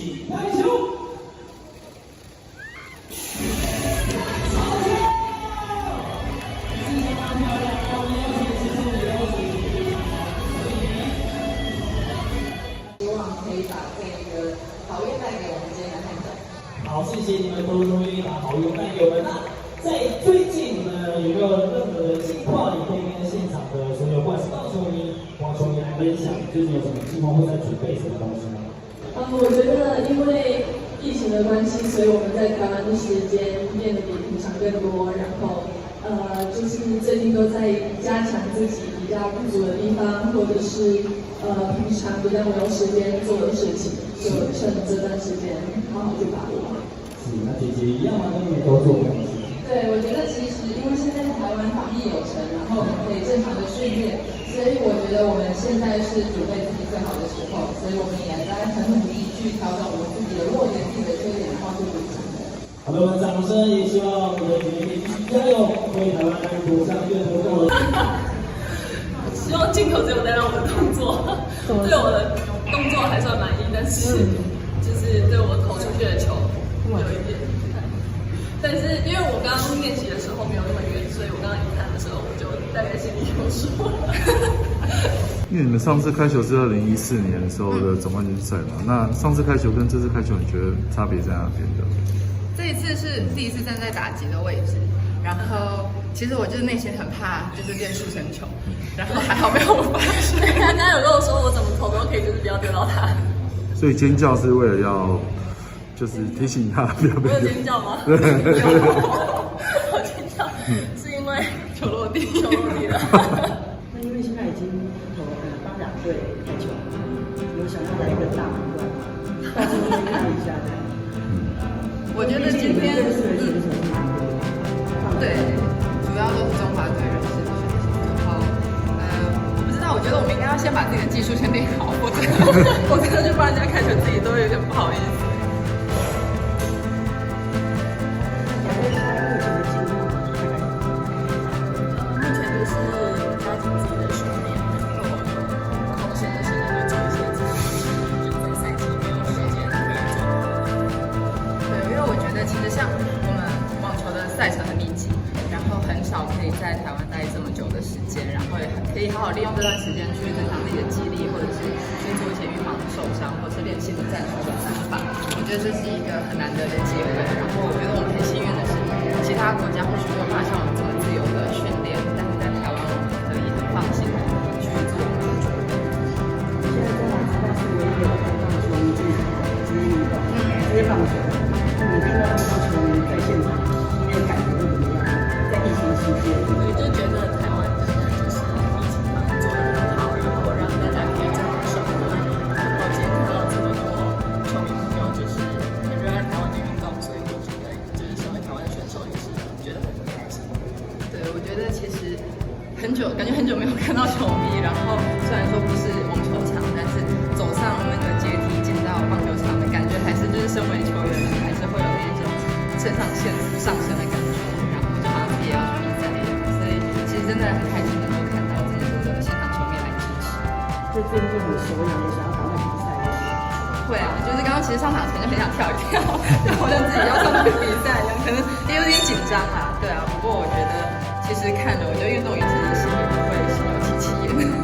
起拍球。希望可以把这个好运带给我们今天的看者。好，谢谢你们都愿意把好运带给我们。那在最近呢，有没有任何的计划，也可以跟现场的所有冠棒球迷、网球迷来分享？最近有什么计划或在准备什么东西呢？我觉得因为疫情的关系，所以我们在台湾的时间变得比平常更多，然后就是最近都在加强自己比较不足的地方，或者是平常比较没有时间做的事情，就趁这段时间好好去把握。是，那姐姐一样吗？跟你们都做东西。对，我觉得其实因为现在台湾防疫有成，然后我们可以正常的训练，所以我觉得我们现在是准备自己最好的时候，所以我们也在很努力去调整我们自己的弱点、自己的缺点，然后去补强的。好的，我们掌声也希望我们的姐姐可以继续加油，为台湾鼓上越多更多的。希望镜头只有在让我的动作，对我的动作还算满意，但是就是对我投出去的球有一点遗憾。但是因为我刚刚练习的时候没有那么远，所以我刚刚遗憾的时候，我就大概心里有数了。因为你们上次开球是2014年的时候的总冠军赛嘛，那上次开球跟这次开球，你觉得差别在哪边的？这一次是第一次站在打击的位置，然后其实我就是内心很怕，就是练速成球，然后还好没有发生。他刚刚有跟我说我怎么投都可以，就是不要丢到他。所以尖叫是为了要，就是提醒他不要被。我有尖叫吗？有，我尖叫是因为球落地，球落地了。那因为现在已经帮两队开球，有想要来一个大满贯，到时候可以看一下的。我觉得今天对，主要都是中华队人士的选手。然后我不知道，我觉得我们应该要先把自己的技术先练好，或者去帮人家开球，自己都有点不好意思。目前就是加紧自己的训练，然后空闲的时间就做一些自己就在赛季没有时间可以做。对，因为我觉得其实像我们网球的赛程很密集，然后很少可以在台湾待这么久的时间，然后也可以好好利用这段时间去增强自己的肌力，或者是去做一些预防受伤，或是练新的战术的打法。我觉得这是一个很难得的机会，然后我觉得我们很幸运的是，其他国家或许没有办法像我们这么自由的训练，但是在台湾我们可以很放心的去做我们的准备。现在中华职棒是唯一有开放球迷进场的职业运动，直接放球。你看到那么多球迷在现场，你的感觉会怎么样？在疫情期间，我就觉得台湾真的就是疫情做得很好，然后让大家可以正常生活。然后今天看到这么多球迷朋友就是很热爱台湾的运动，所以我觉得就是身为台湾的选手也是觉得很开心。对，我觉得其实感觉很久没有看到球迷，然后虽然说不是网球场，但是走上那个阶梯进到棒球场的感觉，还是就是身为球员还是会有一种肾上腺上升的感觉，然后就好像自己也要去比赛一样，所以其实真的很开心能够看到这么多的现场球迷来支持。对这就很手痒，也想要赶快比赛。会啊，就是刚刚其实上场前就很想跳一跳，就好像自己要上去比赛一样，可能也有点紧张啊。对啊，不过我觉得其实看着，我觉得运动员真的是也不会心有戚戚焉。